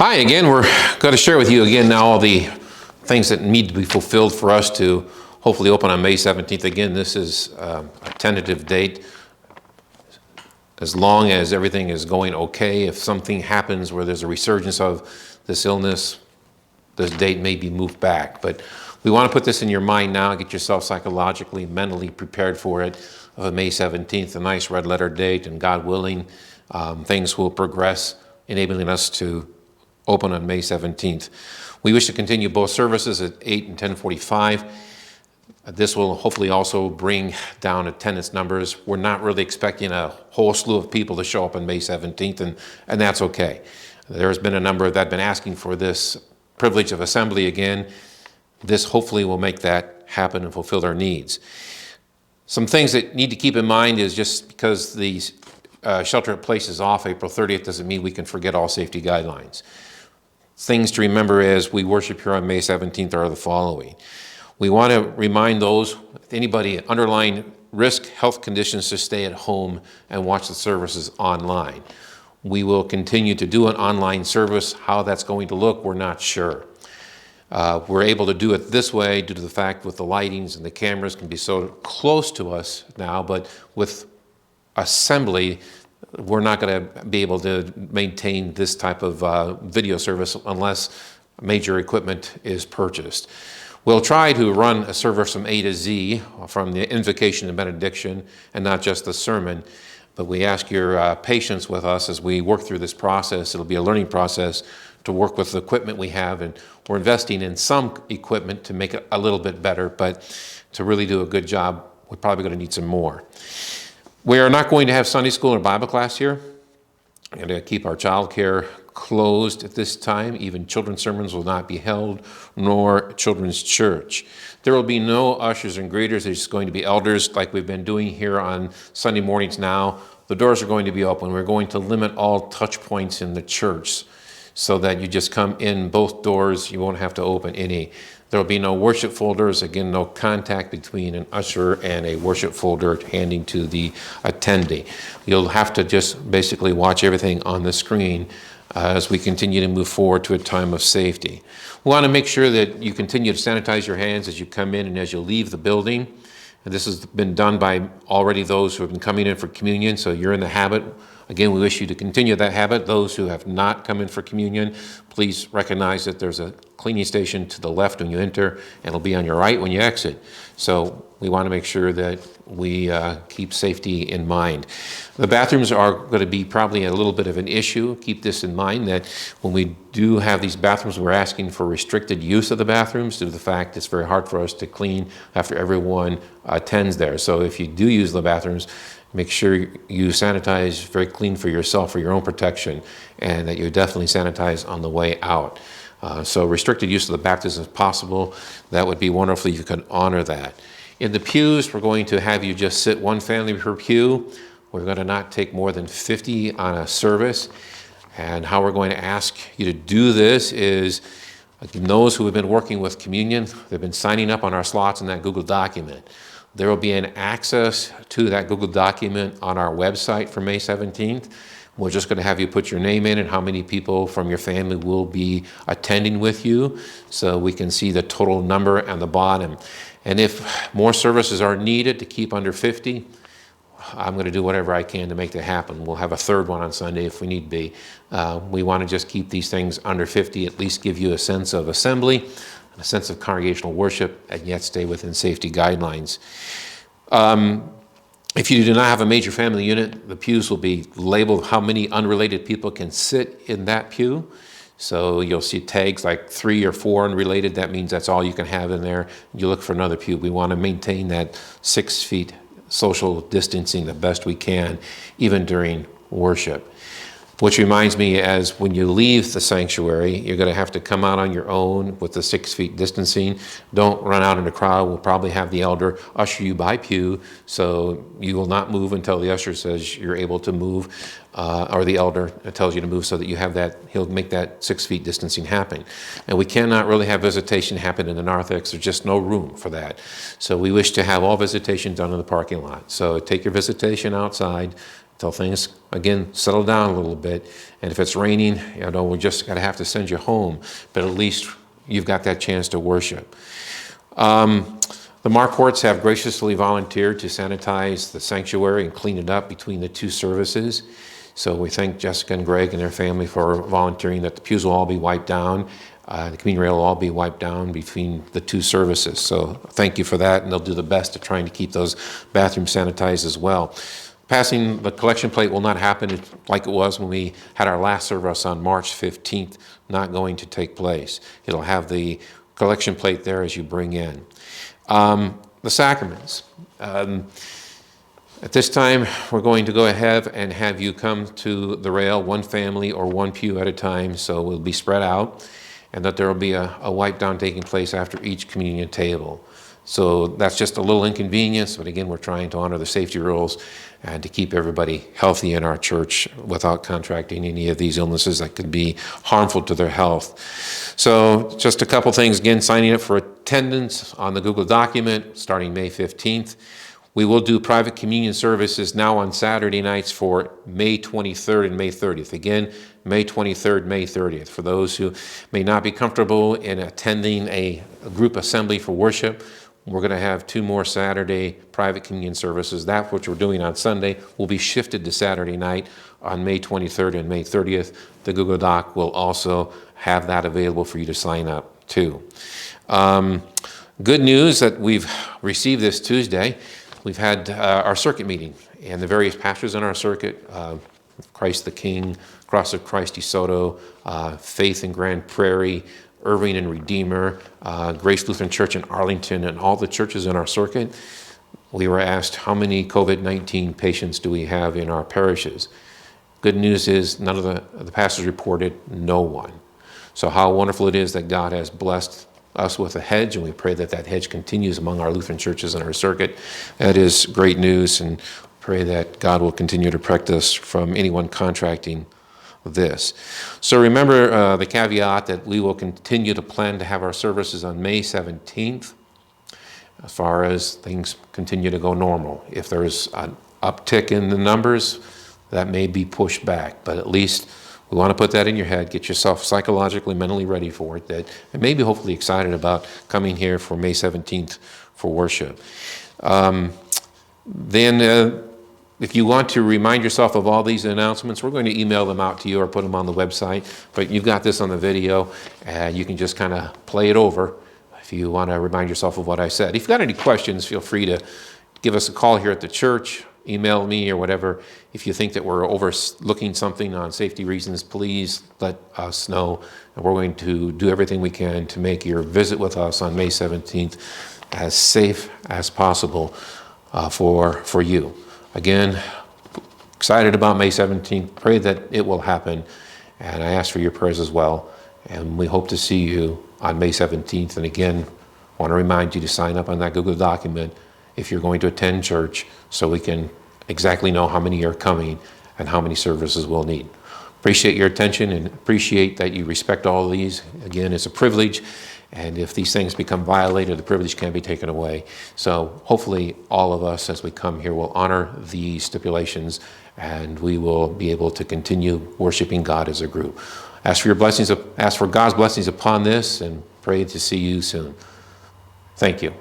Hi again. We're going to share with you again now all the things that need to be fulfilled for us to hopefully open on May 17th. Again, this is a tentative date. As long as everything is going okay, if something happens where there's a resurgence of this illness, this date may be moved back. But we want to put this in your mind now, get yourself psychologically, mentally prepared for it. May 17th, a nice red letter date, and God willing, things will progress, enabling us to open on May 17th. We wish to continue both services at 8 and 10:45. This will hopefully also bring down attendance numbers. We're not really expecting a whole slew of people to show up on May 17th, and that's okay. There's been a number that have been asking for this privilege of assembly again. This hopefully will make that happen and fulfill their needs. Some things that need to keep in mind is just because the shelter in place is off April 30th doesn't mean we can forget all safety guidelines. Things to remember as we worship here on May 17th are the following. We want to remind those, if anybody underlying risk health conditions, to stay at home and watch the services online. We will continue to do an online service. How that's going to look, we're not sure. We're able to do it this way due to the fact with the lightings and the cameras can be so close to us now, but with assembly, we're not going to be able to maintain this type of video service unless major equipment is purchased. We'll try to run a service from A to Z, from the invocation to benediction, and not just the sermon. But we ask your patience with us as we work through this process. It'll be a learning process to work with the equipment we have, and we're investing in some equipment to make it a little bit better, but to really do a good job, we're probably going to need some more. We are not going to have Sunday school or Bible class here. We're going to keep our child care closed at this time. Even children's sermons will not be held, nor children's church. There will be no ushers and greeters. There's going to be elders like we've been doing here on Sunday mornings now. The doors are going to be open. We're going to limit all touch points in the church so that you just come in both doors. You won't have to open any. There will be no worship folders. Again, no contact between an usher and a worship folder handing to the attendee. You'll have to just basically watch everything on the screen as we continue to move forward to a time of safety. We want to make sure that you continue to sanitize your hands as you come in and as you leave the building. And this has been done by already those who have been coming in for communion, so you're in the habit. Again, we wish you to continue that habit. Those who have not come in for communion, please recognize that there's a cleaning station to the left when you enter, and it'll be on your right when you exit. So we want to make sure that we keep safety in mind. The bathrooms are going to be probably a little bit of an issue. Keep this in mind that when we do have these bathrooms, we're asking for restricted use of the bathrooms due to the fact it's very hard for us to clean after everyone attends there. So if you do use the bathrooms, make sure you sanitize very clean for yourself, for your own protection, and that you definitely sanitize on the way out. So restricted use of the baptism if possible. That would be wonderful if you could honor that. In the pews, we're going to have you just sit one family per pew. We're going to not take more than 50 on a service. And how we're going to ask you to do this is, those who have been working with communion, they've been signing up on our slots in that Google document. There will be an access to that Google document on our website for May 17th. We're just going to have you put your name in and how many people from your family will be attending with you so we can see the total number on the bottom. And if more services are needed to keep under 50, I'm going to do whatever I can to make that happen. We'll have a third one on Sunday if we need be. We want to just keep these things under 50, at least give you a sense of assembly, a sense of congregational worship, and yet stay within safety guidelines. If you do not have a major family unit, the pews will be labeled how many unrelated people can sit in that pew. So you'll see tags like 3 or 4 unrelated. That means that's all you can have in there. You look for another pew. We want to maintain that 6 feet social distancing the best we can, even during worship. Which reminds me, as when you leave the sanctuary, you're going to have to come out on your own with the 6 feet distancing. Don't run out in the crowd. We'll probably have the elder usher you by pew, so you will not move until the usher says you're able to move, or the elder tells you to move so that you have that, he'll make that 6 feet distancing happen. And we cannot really have visitation happen in the narthex. There's just no room for that. So we wish to have all visitation done in the parking lot. So take your visitation outside. until things, again, settle down a little bit. And if it's raining, we just have to send you home. But at least you've got that chance to worship. The Marquarts have graciously volunteered to sanitize the sanctuary and clean it up between the two services. So we thank Jessica and Greg and their family for volunteering that the pews will all be wiped down. The communion rail will all be wiped down between the two services. So thank you for that, and they'll do the best at trying to keep those bathrooms sanitized as well. Passing the collection plate will not happen like it was when we had our last service on March 15th, not going to take place. It'll have the collection plate there as you bring in. The sacraments. At this time, we're going to go ahead and have you come to the rail, one family or one pew at a time, so we'll be spread out, and that there will be a wipe down taking place after each communion table. So that's just a little inconvenience, but again, we're trying to honor the safety rules and to keep everybody healthy in our church without contracting any of these illnesses that could be harmful to their health. So just a couple things, again, signing up for attendance on the Google document starting May 15th. We will do private communion services now on Saturday nights for May 23rd and May 30th. Again, May 23rd, May 30th. For those who may not be comfortable in attending a group assembly for worship, we're going to have 2 more Saturday private communion services. That which we're doing on Sunday will be shifted to Saturday night on May 23rd and May 30th. The Google Doc will also have that available for you to sign up to. Good news that we've received this Tuesday. We've had our circuit meeting, and the various pastors in our circuit, Christ the King, Cross of Christ DeSoto, Faith in Grand Prairie, Irving and Redeemer, Grace Lutheran Church in Arlington, and all the churches in our circuit. We were asked, how many COVID-19 patients do we have in our parishes? Good news is none of the pastors reported no one. So how wonderful it is that God has blessed us with a hedge, and we pray that that hedge continues among our Lutheran churches in our circuit. That is great news, and pray that God will continue to protect us from anyone contracting this. So remember the caveat that we will continue to plan to have our services on May 17th as far as things continue to go normal. If there's an uptick in the numbers, that may be pushed back, but at least we want to put that in your head, get yourself psychologically, mentally ready for it, and maybe hopefully excited about coming here for May 17th for worship. If you want to remind yourself of all these announcements, we're going to email them out to you or put them on the website, but you've got this on the video, and you can just kind of play it over if you want to remind yourself of what I said. If you've got any questions, feel free to give us a call here at the church, email me or whatever. If you think that we're overlooking something on safety reasons, please let us know. And we're going to do everything we can to make your visit with us on May 17th as safe as possible for you. Again, excited about May 17th. Pray that it will happen. And I ask for your prayers as well. And we hope to see you on May 17th. And again, I want to remind you to sign up on that Google document if you're going to attend church, so we can exactly know how many are coming and how many services we'll need. Appreciate your attention and appreciate that you respect all of these. Again, it's a privilege, and if these things become violated, the privilege can be taken away. So hopefully all of us as we come here will honor these stipulations, and we will be able to continue worshiping God as a group. Ask for your blessings, ask for God's blessings upon this, and pray to see you soon. Thank you.